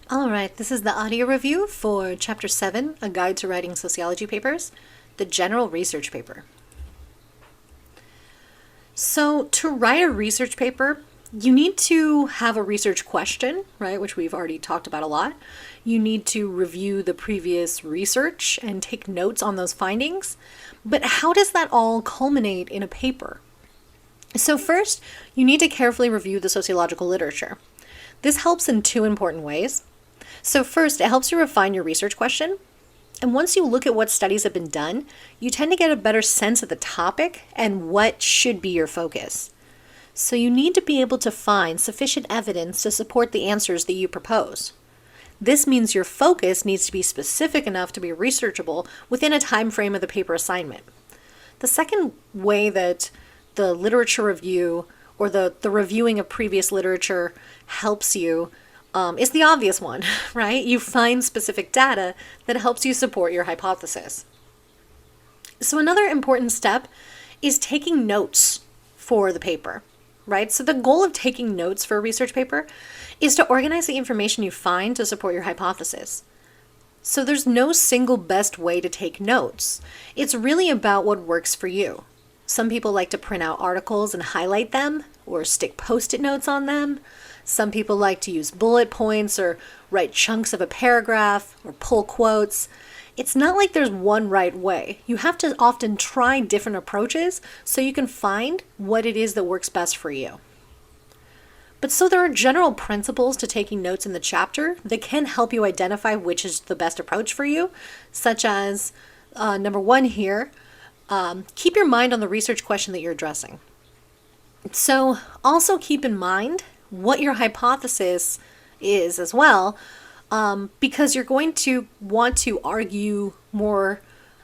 All right, this is the audio review for Chapter 7, A Guide to Writing Sociology Papers, the General Research Paper. So to write a research paper, you need to have a research question, right, which we've already talked about a lot. You need to review the previous research and take notes on those findings. But how does that all culminate in a paper? So first, you need to carefully review the sociological literature. This helps in two important ways. So first, it helps you refine your research question. And once you look at what studies have been done, you tend to get a better sense of the topic and what should be your focus. So you need to be able to find sufficient evidence to support the answers that you propose. This means your focus needs to be specific enough to be researchable within a time frame of the paper assignment. The second way that the literature review or the reviewing of previous literature helps you is the obvious one, right? You find specific data that helps you support your hypothesis. So another important step is taking notes for the paper, right? So the goal of taking notes for a research paper is to organize the information you find to support your hypothesis. So there's no single best way to take notes. It's really about what works for you. Some people like to print out articles and highlight them or stick post-it notes on them. Some people like to use bullet points or write chunks of a paragraph or pull quotes. It's not like there's one right way. You have to often try different approaches so you can find what it is that works best for you. But so there are general principles to taking notes in the chapter that can help you identify which is the best approach for you, such as number one here, keep your mind on the research question that you're addressing. So also keep in mind what your hypothesis is as well, because you're going to want to argue more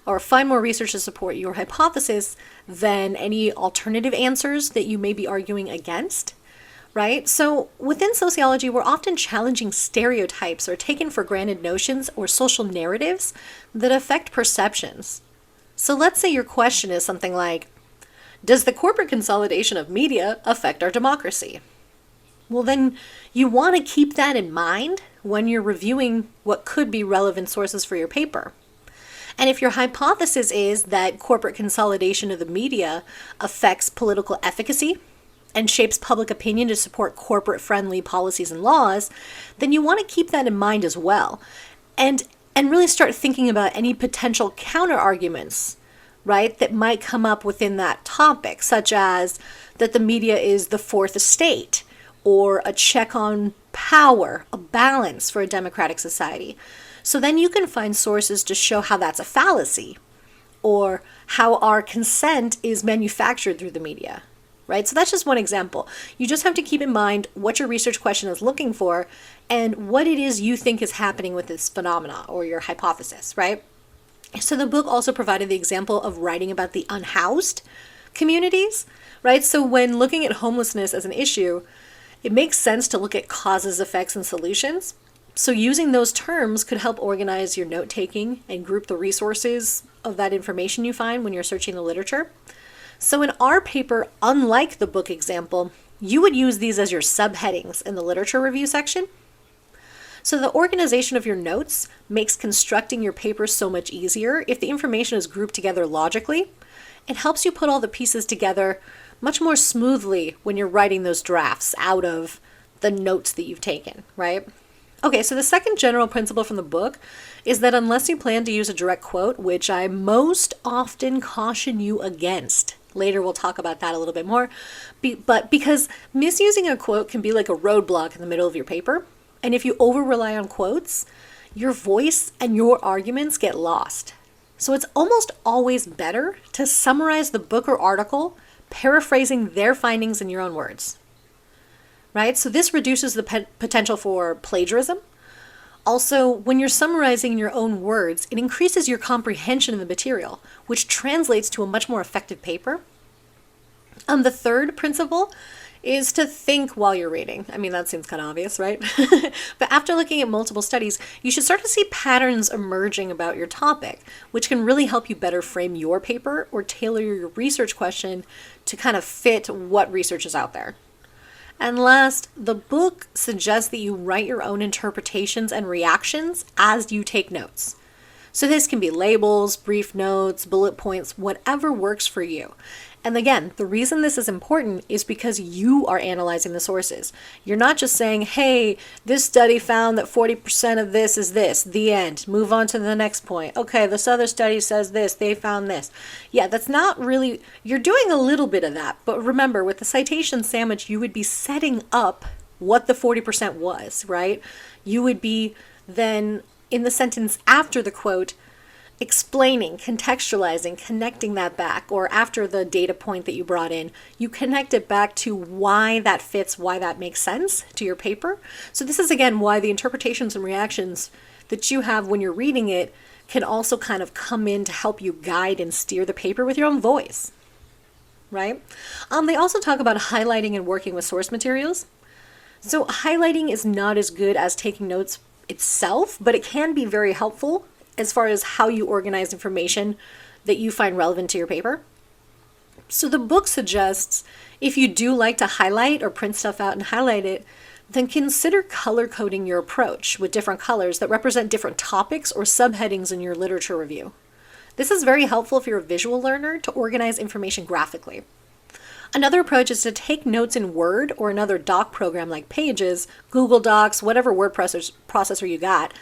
or find more research to support your hypothesis than any alternative answers that you may be arguing against, right? So within sociology, we're often challenging stereotypes or taken for granted notions or social narratives that affect perceptions. So let's say your question is something like, does the corporate consolidation of media affect our democracy? Well, then you want to keep that in mind when you're reviewing what could be relevant sources for your paper. And if your hypothesis is that corporate consolidation of the media affects political efficacy and shapes public opinion to support corporate-friendly policies and laws, then you want to keep that in mind as well. And really start thinking about any potential counter-arguments, right, that might come up within that topic, such as that the media is the fourth estate, or a check on power, a balance for a democratic society. So then you can find sources to show how that's a fallacy, or how our consent is manufactured through the media, right? So that's just one example. You just have to keep in mind what your research question is looking for and what it is you think is happening with this phenomena or your hypothesis, right? So the book also provided the example of writing about the unhoused communities, right? So when looking at homelessness as an issue, it makes sense to look at causes, effects, and solutions. So using those terms could help organize your note-taking and group the resources of that information you find when you're searching the literature. So in our paper, unlike the book example, you would use these as your subheadings in the literature review section. So the organization of your notes makes constructing your paper so much easier if the information is grouped together logically. It helps you put all the pieces together much more smoothly when you're writing those drafts out of the notes that you've taken, right? Okay, so the second general principle from the book is that unless you plan to use a direct quote, which I most often caution you against, later we'll talk about that a little bit more, but because misusing a quote can be like a roadblock in the middle of your paper, and if you over-rely on quotes, your voice and your arguments get lost. So it's almost always better to summarize the book or article paraphrasing their findings in your own words, right? So this reduces the potential for plagiarism. Also, when you're summarizing in your own words, it increases your comprehension of the material, which translates to a much more effective paper. The third principle is to think while you're reading. I mean, that seems kind of obvious, right? But after looking at multiple studies, you should start to see patterns emerging about your topic, which can really help you better frame your paper or tailor your research question to kind of fit what research is out there. And last, the book suggests that you write your own interpretations and reactions as you take notes. So this can be labels, brief notes, bullet points, whatever works for you. And again, the reason this is important is because you are analyzing the sources. You're not just saying, hey, this study found that 40% of this is this, the end. Move on to the next point. Okay, this other study says this, they found this. Yeah, that's not really, you're doing a little bit of that. But remember, with the citation sandwich, you would be setting up what the 40% was, right? You would be then, in the sentence after the quote, explaining, contextualizing, connecting that back, or after the data point that you brought in, you connect it back to why that fits, why that makes sense to your paper. So this is, again, why the interpretations and reactions that you have when you're reading it can also kind of come in to help you guide and steer the paper with your own voice, right? They also talk about highlighting and working with source materials. So highlighting is not as good as taking notes itself, but it can be very helpful as far as how you organize information that you find relevant to your paper. So the book suggests if you do like to highlight or print stuff out and highlight it, then consider color coding your approach with different colors that represent different topics or subheadings in your literature review. This is very helpful if you're a visual learner to organize information graphically. Another approach is to take notes in Word or another doc program like Pages, Google Docs, whatever word processor you got,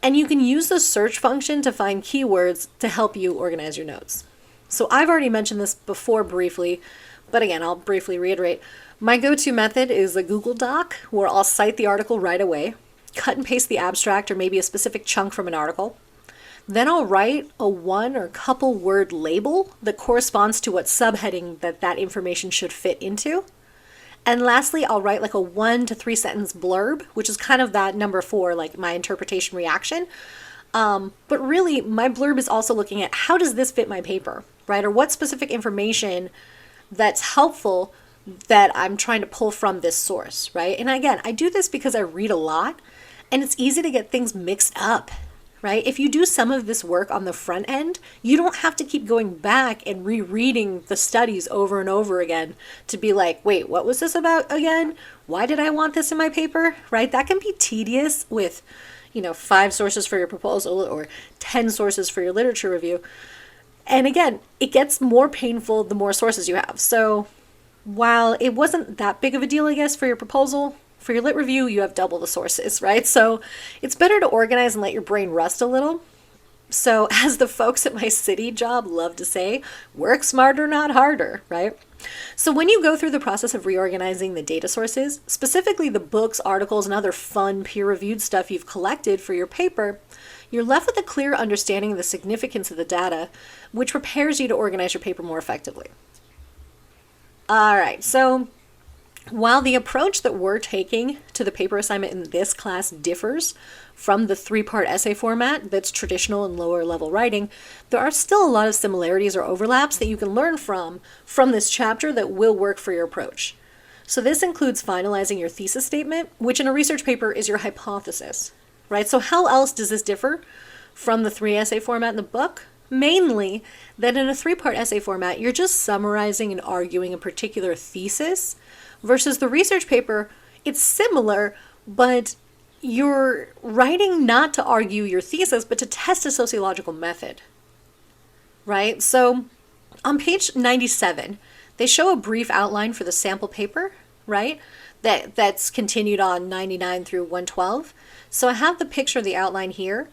and you can use the search function to find keywords to help you organize your notes. So I've already mentioned this before briefly, but again, I'll briefly reiterate. My go-to method is a Google Doc where I'll cite the article right away, cut and paste the abstract or maybe a specific chunk from an article. Then I'll write a one or couple word label that corresponds to what subheading that information should fit into. And lastly, I'll write like a 1 to 3 sentence blurb, which is kind of that number 4, like my interpretation reaction. But really, my blurb is also looking at how does this fit my paper, right? Or what specific information that's helpful that I'm trying to pull from this source, right? And again, I do this because I read a lot and it's easy to get things mixed up, right? If you do some of this work on the front end, you don't have to keep going back and rereading the studies over and over again to be like, wait, what was this about again? Why did I want this in my paper, right? That can be tedious with, 5 sources for your proposal or 10 sources for your literature review. And again, it gets more painful the more sources you have. So while it wasn't that big of a deal, I guess, for your proposal, for your lit review, you have double the sources, right? So it's better to organize and let your brain rest a little. So as the folks at my city job love to say, work smarter, not harder, right? So when you go through the process of reorganizing the data sources, specifically the books, articles, and other fun peer-reviewed stuff you've collected for your paper, you're left with a clear understanding of the significance of the data, which prepares you to organize your paper more effectively. All right, so while the approach that we're taking to the paper assignment in this class differs from the 3-part essay format that's traditional in lower level writing, there are still a lot of similarities or overlaps that you can learn from this chapter that will work for your approach. So this includes finalizing your thesis statement, which in a research paper is your hypothesis, right? So how else does this differ from the 3 essay format in the book? Mainly that in a 3-part essay format, you're just summarizing and arguing a particular thesis, versus the research paper, it's similar, but you're writing not to argue your thesis, but to test a sociological method, right? So on page 97, they show a brief outline for the sample paper, right? That's continued on 99 through 112. So I have the picture of the outline here.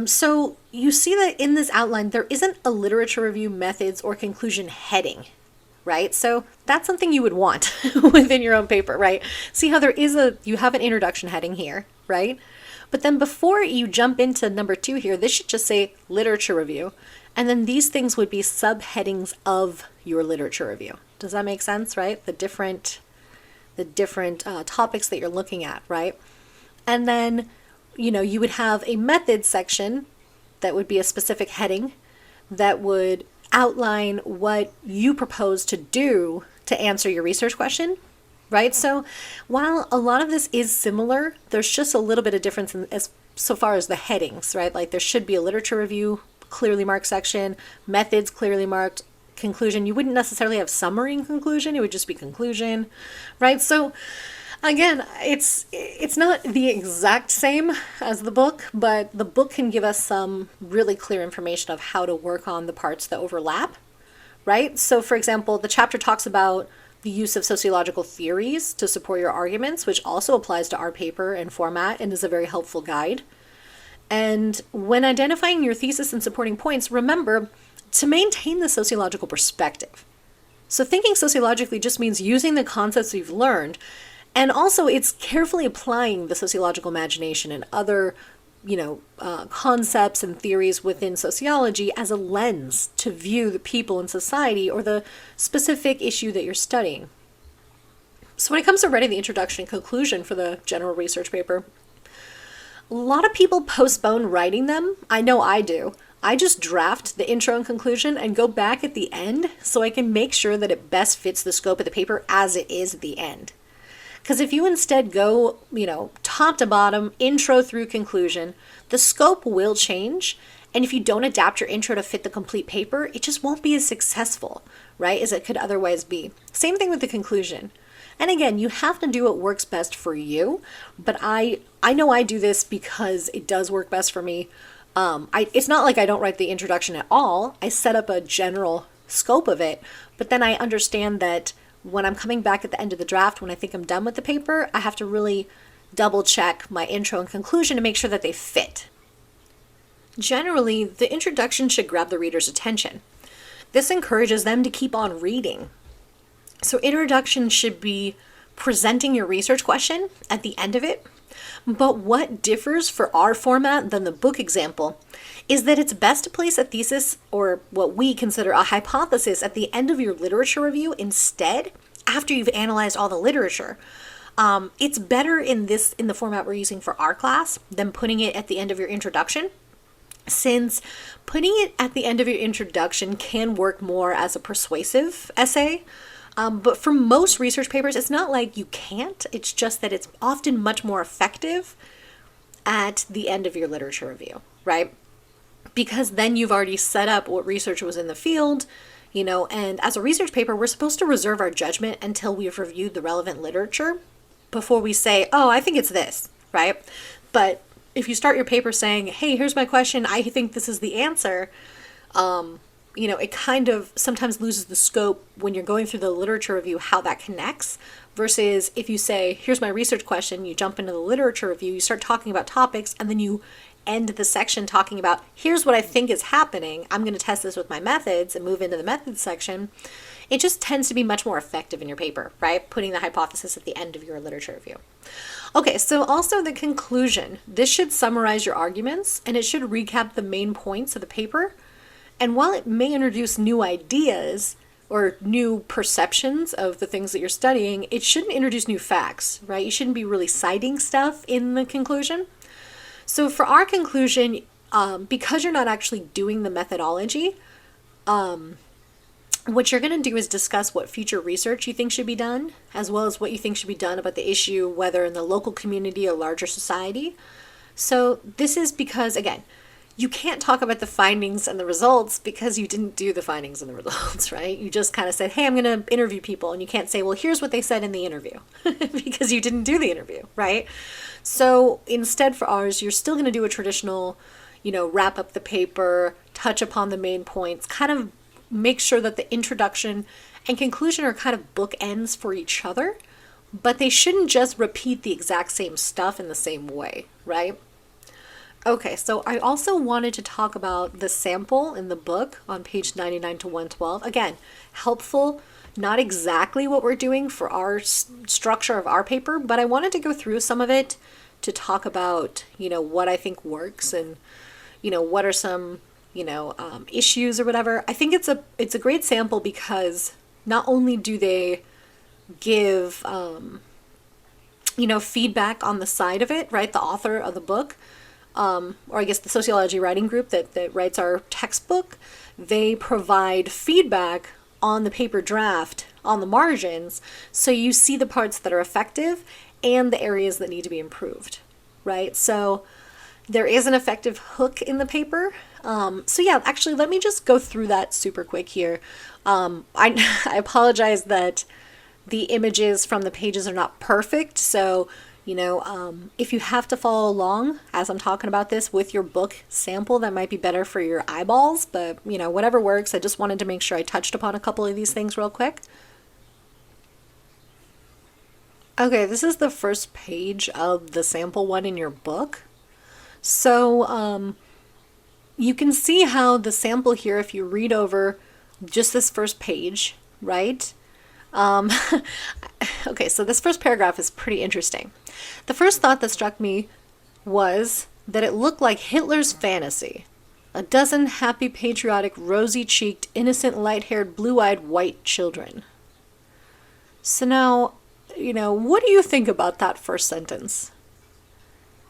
So you see that in this outline, there isn't a literature review methods or conclusion heading, right? So that's something you would want within your own paper, right? See how you have an introduction heading here, right? But then before you jump into number 2 here, this should just say literature review. And then these things would be subheadings of your literature review. Does that make sense, right? The different topics that you're looking at, right? And then, you would have a method section that would be a specific heading that would outline what you propose to do to answer your research question, right? So while a lot of this is similar, there's just a little bit of difference as so far as the headings, right? Like there should be a literature review clearly marked section, methods clearly marked, conclusion, you wouldn't necessarily have summary and conclusion. It would just be conclusion, right? So again, it's not the exact same as the book, but the book can give us some really clear information of how to work on the parts that overlap, right? So for example, the chapter talks about the use of sociological theories to support your arguments, which also applies to our paper and format and is a very helpful guide. And when identifying your thesis and supporting points, remember to maintain the sociological perspective. So thinking sociologically just means using the concepts you've learned, and also it's carefully applying the sociological imagination and other concepts and theories within sociology as a lens to view the people in society or the specific issue that you're studying. So when it comes to writing the introduction and conclusion for the general research paper, a lot of people postpone writing them. I know I do. I just draft the intro and conclusion and go back at the end so I can make sure that it best fits the scope of the paper as it is at the end. Because if you instead go, top to bottom, intro through conclusion, the scope will change. And if you don't adapt your intro to fit the complete paper, it just won't be as successful, right, as it could otherwise be. Same thing with the conclusion. And again, you have to do what works best for you. But I know I do this because it does work best for me. It's not like I don't write the introduction at all. I set up a general scope of it, but then I understand that when I'm coming back at the end of the draft, when I think I'm done with the paper, I have to really double check my intro and conclusion to make sure that they fit. Generally, the introduction should grab the reader's attention. This encourages them to keep on reading. So introduction should be presenting your research question at the end of it. But what differs for our format than the book example is that it's best to place a thesis, or what we consider a hypothesis, at the end of your literature review instead, after you've analyzed all the literature. It's better in the format we're using for our class than putting it at the end of your introduction, since putting it at the end of your introduction can work more as a persuasive essay. But for most research papers, it's not like you can't. It's just that it's often much more effective at the end of your literature review, right? Because then you've already set up what research was in the field, and as a research paper, we're supposed to reserve our judgment until we've reviewed the relevant literature before we say, oh, I think it's this, right? But if you start your paper saying, hey, here's my question, I think this is the answer, it kind of sometimes loses the scope when you're going through the literature review, how that connects, versus if you say, here's my research question, you jump into the literature review, you start talking about topics, and then you end the section talking about, here's what I think is happening, I'm going to test this with my methods and move into the methods section. It just tends to be much more effective in your paper, right? Putting the hypothesis at the end of your literature review. Okay, so also the conclusion. This should summarize your arguments, and it should recap the main points of the paper. And while it may introduce new ideas or new perceptions of the things that you're studying, it shouldn't introduce new facts, right? You shouldn't be really citing stuff in the conclusion. So for our conclusion, because you're not actually doing the methodology, what you're going to do is discuss what future research you think should be done, as well as what you think should be done about the issue, whether in the local community or larger society. So this is because, again, you can't talk about the findings and the results because you didn't do the findings and the results, right? You just kind of said, hey, I'm going to interview people. And you can't say, well, here's what they said in the interview because you didn't do the interview, right? So instead for ours, you're still going to do a traditional, wrap up the paper, touch upon the main points, kind of make sure that the introduction and conclusion are kind of bookends for each other, but they shouldn't just repeat the exact same stuff in the same way, right? Okay, so I also wanted to talk about the sample in the book on page 99 to 112. Again, helpful, not exactly what we're doing for our structure of our paper, but I wanted to go through some of it to talk about, what I think works and, what are some, issues or whatever. I think it's a great sample because not only do they give, feedback on the side of it, right? The author of the book, or I guess the sociology writing group that writes our textbook, they provide feedback on the paper draft on the margins, so you see the parts that are effective and the areas that need to be improved, right? So there is an effective hook in the paper. So yeah, actually, let me just go through that super quick here. I apologize that the images from the pages are not perfect. So, if you have to follow along as I'm talking about this with your book sample, that might be better for your eyeballs, but whatever works. I just wanted to make sure I touched upon a couple of these things real quick. Okay, this is the first page of the sample one in your book. So, you can see how the sample here, if you read over just this first page, right? Okay, so this first paragraph is pretty interesting. The first thought that struck me was that it looked like Hitler's fantasy. A dozen happy, patriotic, rosy-cheeked, innocent, light-haired, blue-eyed white children. So now, what do you think about that first sentence?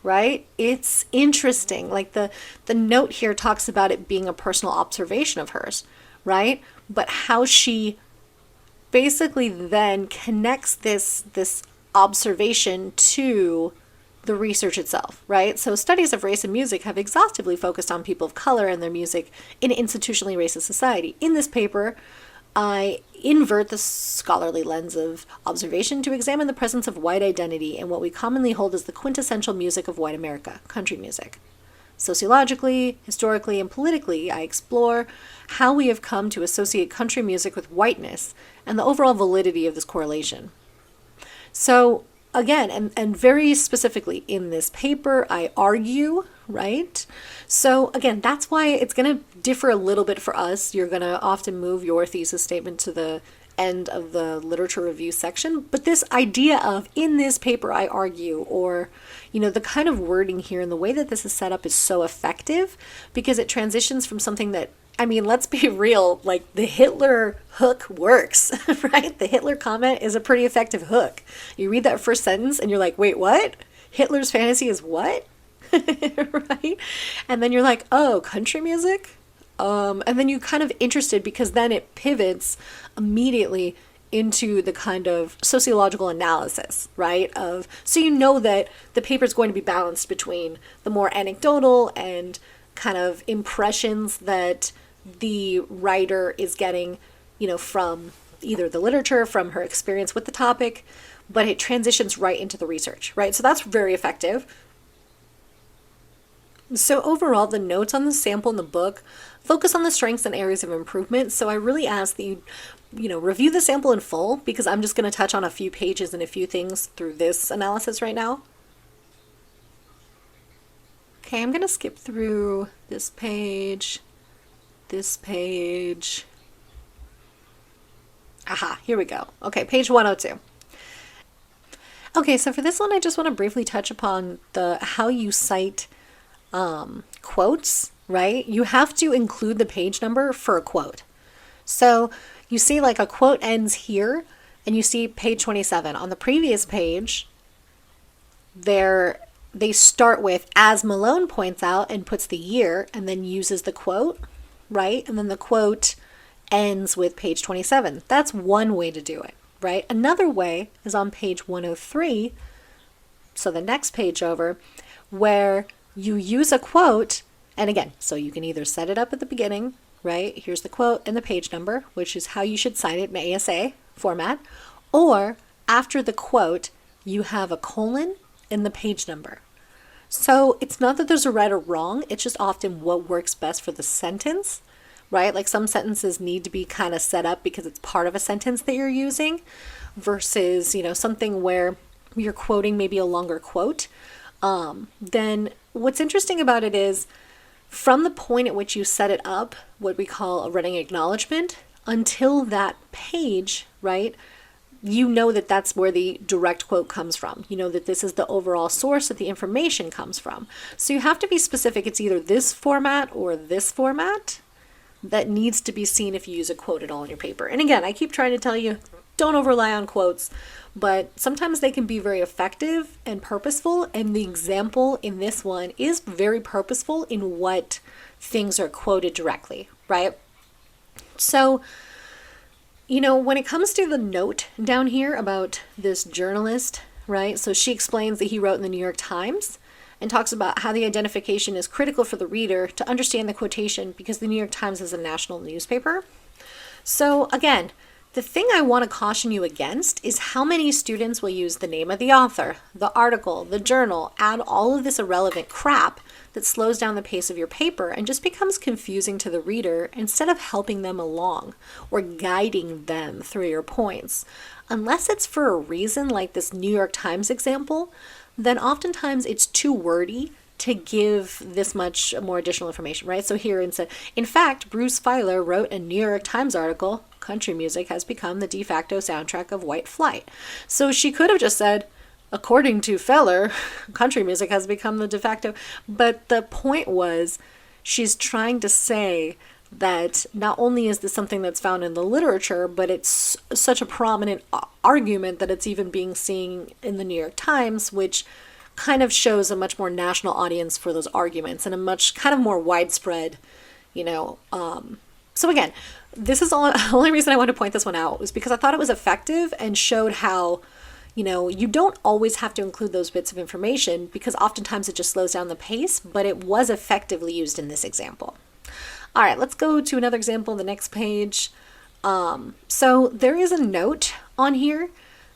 Right? It's interesting. Like the note here talks about it being a personal observation of hers, right? But how she basically then connects this observation to the research itself, right? So studies of race and music have exhaustively focused on people of color and their music in an institutionally racist society. In this paper, I invert the scholarly lens of observation to examine the presence of white identity in what we commonly hold as the quintessential music of white America, country music. Sociologically, historically, and politically, I explore how we have come to associate country music with whiteness and the overall validity of this correlation. So, again, and very specifically in this paper, I argue, right? So, again, that's why it's going to differ a little bit for us. You're going to often move your thesis statement to the end of the literature review section. But this idea of, in this paper, I argue, or, the kind of wording here and the way that this is set up is so effective because it transitions from something that, let's be real, like the Hitler hook works, right? The Hitler comment is a pretty effective hook. You read that first sentence and you're like, wait, what? Hitler's fantasy is what? Right? And then you're like, oh, country music? And then you kind of interested because then it pivots immediately into the kind of sociological analysis, right? So you know that the paper is going to be balanced between the more anecdotal and kind of impressions that the writer is getting, from either the literature, from her experience with the topic, but it transitions right into the research, right? So that's very effective. So overall, the notes on the sample in the book focus on the strengths and areas of improvement. So I really ask that you, review the sample in full because I'm just going to touch on a few pages and a few things through this analysis right now. Okay, I'm going to skip through this page. Aha, here we go. Okay, page 102. Okay, so for this one, I just want to briefly touch upon how you cite quotes, right? You have to include the page number for a quote. So you see like a quote ends here and you see page 27. On the previous page, they start with, as Malone points out, and puts the year and then uses the quote, right? And then the quote ends with page 27. That's one way to do it, right? Another way is on page 103, so the next page over, where you use a quote, and again, so you can either set it up at the beginning, right? Here's the quote and the page number, which is how you should cite it in ASA format, or after the quote, you have a colon and the page number. So it's not that there's a right or wrong, it's just often what works best for the sentence, right? Like some sentences need to be kind of set up because it's part of a sentence that you're using versus, something where you're quoting maybe a longer quote. Then what's interesting about it is from the point at which you set it up, what we call a running acknowledgement, until that page, right? You know that that's where the direct quote comes from. You know that this is the overall source that the information comes from. So you have to be specific. It's either this format or this format that needs to be seen if you use a quote at all in your paper. And again, I keep trying to tell you, don't over-rely on quotes, but sometimes they can be very effective and purposeful. And the example in this one is very purposeful in what things are quoted directly, right? So, when it comes to the note down here about this journalist, right? So she explains that he wrote in the New York Times and talks about how the identification is critical for the reader to understand the quotation because the New York Times is a national newspaper. So again, the thing I want to caution you against is how many students will use the name of the author, the article, the journal, add all of this irrelevant crap that slows down the pace of your paper and just becomes confusing to the reader instead of helping them along or guiding them through your points. Unless it's for a reason like this New York Times example, then oftentimes it's too wordy to give this much more additional information, right? So here instead, in fact, Bruce Feiler wrote a New York Times article, country music has become the de facto soundtrack of white flight. So she could have just said, according to Feiler, country music has become the de facto. But the point was, she's trying to say that not only is this something that's found in the literature, but it's such a prominent argument that it's even being seen in the New York Times, which kind of shows a much more national audience for those arguments and a much kind of more widespread, so again, this is the only reason I wanted to point this one out was because I thought it was effective and showed how, you don't always have to include those bits of information because oftentimes it just slows down the pace, but it was effectively used in this example. All right, let's go to another example, the next page. So there is a note on here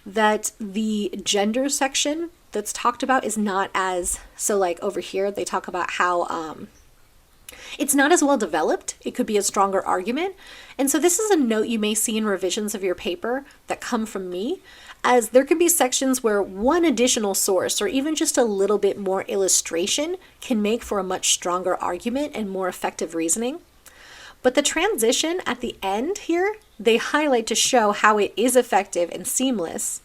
that the gender section that's talked about is not as, so like over here, they talk about how it's not as well developed. It could be a stronger argument. And so this is a note you may see in revisions of your paper that come from me, as there could be sections where one additional source or even just a little bit more illustration can make for a much stronger argument and more effective reasoning. But the transition at the end here, they highlight to show how it is effective and seamless,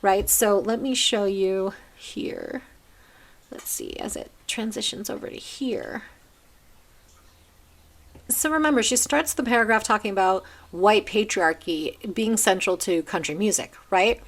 right? So let me show you here. Let's see, as it transitions over to here. So remember, she starts the paragraph talking about white patriarchy being central to country music, right?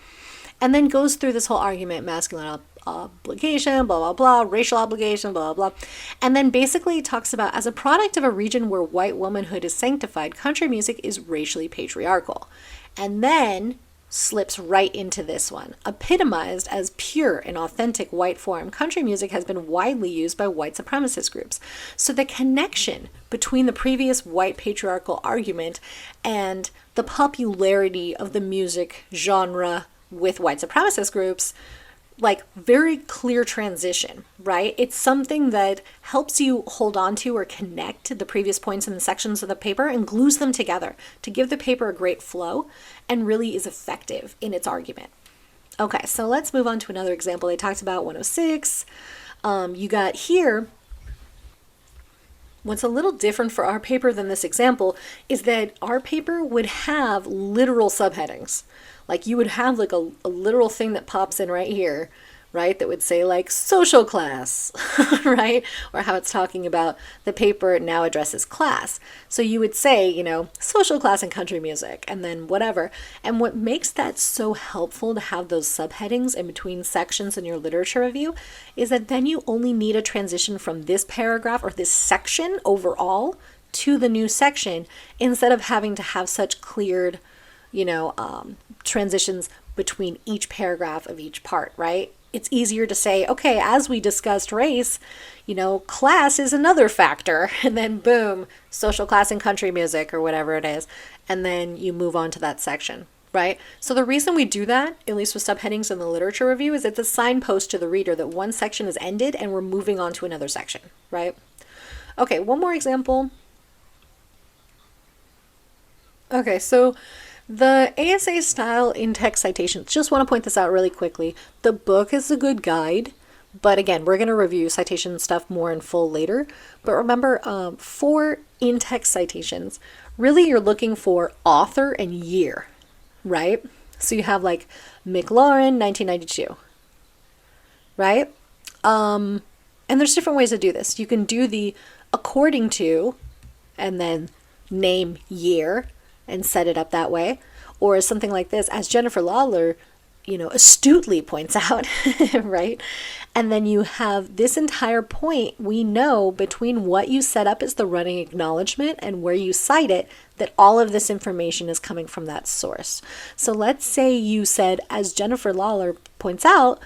And then goes through this whole argument, masculine obligation, blah, blah, blah, racial obligation, blah, blah, blah. And then basically talks about, as a product of a region where white womanhood is sanctified, country music is racially patriarchal. And then slips right into this one. Epitomized as pure and authentic white form, country music has been widely used by white supremacist groups. So the connection between the previous white patriarchal argument and the popularity of the music genre with white supremacist groups, like very clear transition, right? It's something that helps you hold on to or connect the previous points in the sections of the paper and glues them together to give the paper a great flow and really is effective in its argument. Okay, so let's move on to another example. They talked about 106. You got here, what's a little different for our paper than this example is that our paper would have literal subheadings. Like you would have like a literal thing that pops in right here, right? That would say like social class, right? Or how it's talking about the paper now addresses class. So you would say, social class and country music and then whatever. And what makes that so helpful to have those subheadings in between sections in your literature review is that then you only need a transition from this paragraph or this section overall to the new section instead of having to have such cleared transitions between each paragraph of each part, right? It's easier to say, okay, as we discussed race, class is another factor, and then boom, social class and country music or whatever it is, and then you move on to that section, right? So the reason we do that, at least with subheadings in the literature review, is it's a signpost to the reader that one section is ended and we're moving on to another section, right? Okay, one more example. Okay, so the ASA style in-text citations, just want to point this out really quickly. The book is a good guide, but again, we're going to review citation stuff more in full later. But remember, for in-text citations, really you're looking for author and year, right? So you have like McLaurin, 1992, right? And there's different ways to do this. You can do the according to, and then name year, and set it up that way. Or something like this, as Jennifer Lawler, astutely points out, right? And then you have this entire point, we know between what you set up as the running acknowledgement and where you cite it, that all of this information is coming from that source. So let's say you said, as Jennifer Lawler points out,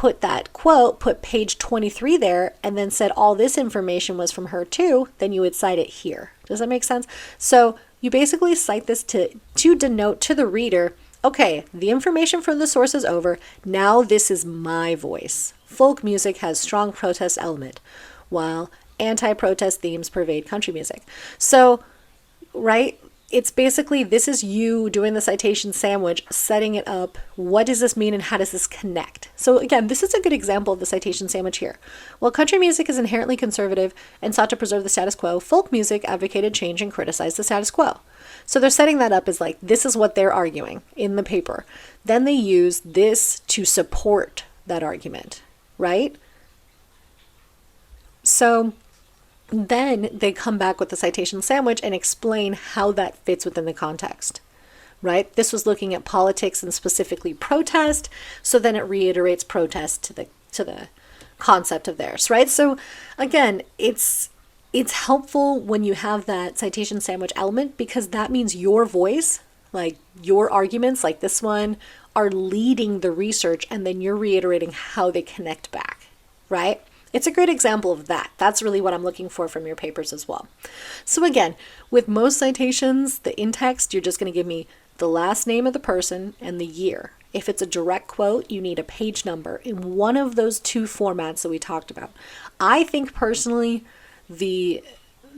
put that quote, put page 23 there, and then said all this information was from her too, then you would cite it here. Does that make sense? So you basically cite this to denote to the reader, okay, the information from the source is over. Now this is my voice. Folk music has strong protest element, while anti-protest themes pervade country music. So, right? It's basically, this is you doing the citation sandwich, setting it up. What does this mean and how does this connect? So again, this is a good example of the citation sandwich here. While country music is inherently conservative and sought to preserve the status quo, folk music advocated change and criticized the status quo. So they're setting that up as like, this is what they're arguing in the paper. Then they use this to support that argument, right? So then they come back with the citation sandwich and explain how that fits within the context, right? This was looking at politics and specifically protest. So then it reiterates protest to the concept of theirs, right? So again, it's helpful when you have that citation sandwich element, because that means your voice, like your arguments, like this one, are leading the research, and then you're reiterating how they connect back, right? It's a great example of that. That's really what I'm looking for from your papers as well. So again, with most citations, the in-text, you're just going to give me the last name of the person and the year. If it's a direct quote, you need a page number in one of those two formats that we talked about. I think personally, the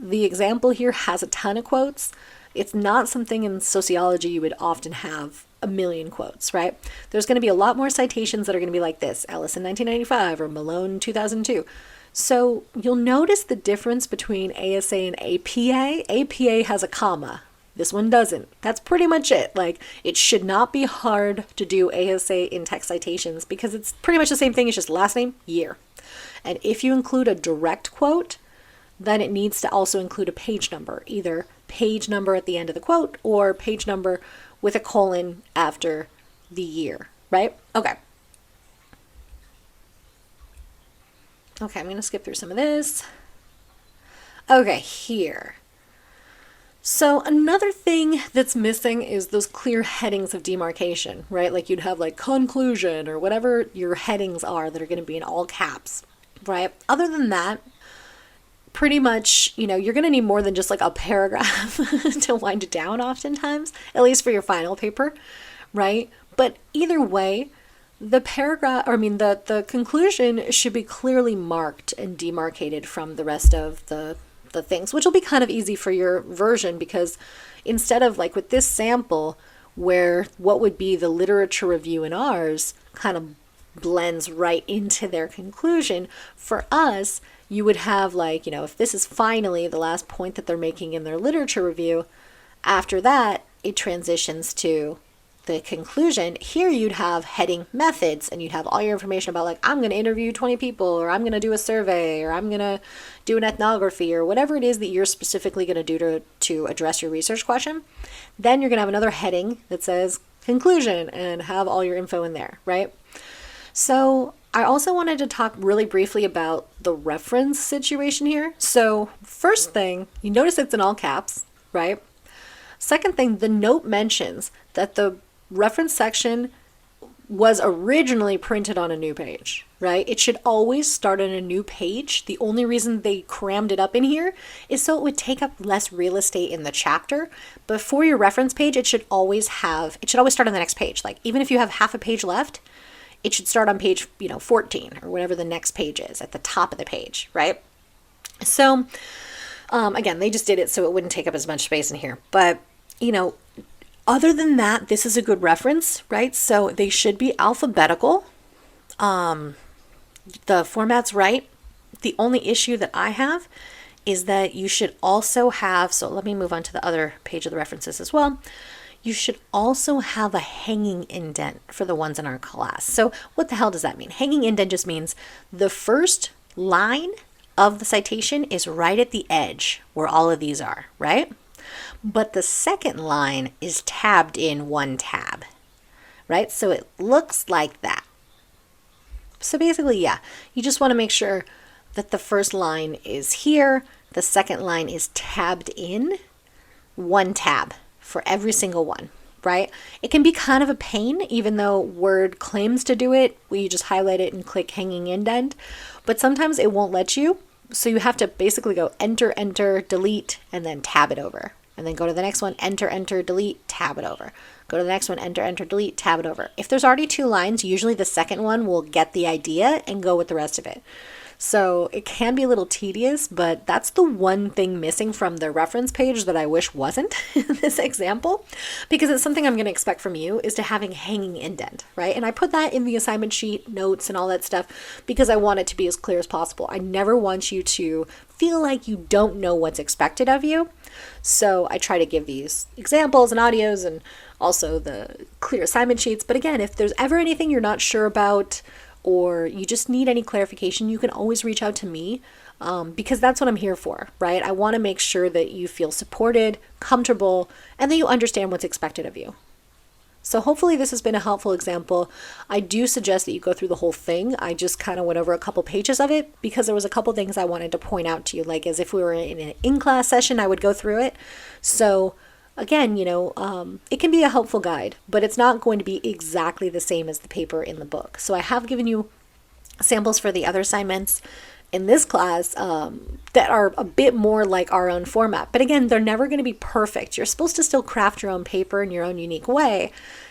example here has a ton of quotes. It's not something in sociology you would often have a million quotes, right? There's going to be a lot more citations that are going to be like this, Ellis in 1995 or Malone 2002. So you'll notice the difference between ASA and APA. APA has a comma. This one doesn't. That's pretty much it. Like, it should not be hard to do ASA in-text citations because it's pretty much the same thing. It's just last name, year. And if you include a direct quote, then it needs to also include a page number, either page number at the end of the quote or page number with a colon after the year, right? Okay. Okay, I'm going to skip through some of this. Okay, here. So another thing that's missing is those clear headings of demarcation, right? Like you'd have like conclusion or whatever your headings are that are going to be in all caps, right? Other than that, pretty much, you're going to need more than just like a paragraph to wind it down oftentimes, at least for your final paper, right? But either way, the paragraph, the conclusion should be clearly marked and demarcated from the rest of the things, which will be kind of easy for your version, because instead of like with this sample where what would be the literature review in ours kind of blends right into their conclusion, for us, you would have like, if this is finally the last point that they're making in their literature review, after that, it transitions to the conclusion. Here you'd have heading methods, and you'd have all your information about like, I'm going to interview 20 people, or I'm going to do a survey, or I'm going to do an ethnography, or whatever it is that you're specifically going to do to address your research question. Then you're going to have another heading that says conclusion and have all your info in there, right? So I also wanted to talk really briefly about the reference situation here. So first thing, you notice it's in all caps, right? Second thing, the note mentions that the reference section was originally printed on a new page, right? It should always start on a new page. The only reason they crammed it up in here is so it would take up less real estate in the chapter. But for your reference page, it should always start on the next page. Like even if you have half a page left, it should start on page, 14 or whatever the next page is at the top of the page, right? So, again, they just did it so it wouldn't take up as much space in here. But, other than that, this is a good reference, right? So they should be alphabetical. The format's right. The only issue that I have is that you should also have, so let me move on to the other page of the references as well. You should also have a hanging indent for the ones in our class. So what the hell does that mean? Hanging indent just means the first line of the citation is right at the edge where all of these are, right? But the second line is tabbed in one tab, right? So it looks like that. So basically, yeah, you just want to make sure that the first line is here, the second line is tabbed in one tab for every single one. right? It can be kind of a pain, even though Word claims to do it, where you just highlight it and click hanging indent, but sometimes it won't let you. So you have to basically go enter, enter, delete, and then tab it over. And then go to the next one, enter, enter, delete, tab it over. Go to the next one, enter, enter, delete, tab it over. If there's already 2 lines, usually the second one will get the idea and go with the rest of it. So it can be a little tedious, but that's the one thing missing from the reference page that I wish wasn't in this example, because it's something I'm going to expect from you is to having hanging indent, right? And I put that in the assignment sheet, notes, and all that stuff because I want it to be as clear as possible. I never want you to feel like you don't know what's expected of you. So I try to give these examples and audios and also the clear assignment sheets. But again, if there's ever anything you're not sure about, or you just need any clarification, you can always reach out to me because that's what I'm here for, right? I want to make sure that you feel supported, comfortable, and that you understand what's expected of you. So hopefully this has been a helpful example. I do suggest that you go through the whole thing. I just kind of went over a couple pages of it because there was a couple things I wanted to point out to you, like as if we were in an in-class session, I would go through it. So again, it can be a helpful guide, but it's not going to be exactly the same as the paper in the book. So I have given you samples for the other assignments in this class that are a bit more like our own format. But again, they're never going to be perfect. You're supposed to still craft your own paper in your own unique way.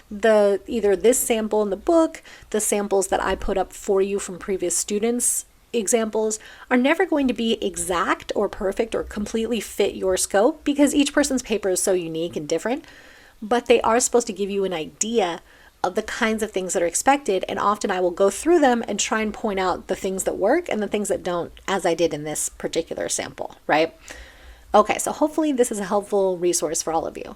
Either this sample in the book, the samples that I put up for you from previous students' examples are never going to be exact or perfect or completely fit your scope because each person's paper is so unique and different, but they are supposed to give you an idea of the kinds of things that are expected, and often I will go through them and try and point out the things that work and the things that don't, as I did in this particular sample, right? Okay, so hopefully this is a helpful resource for all of you.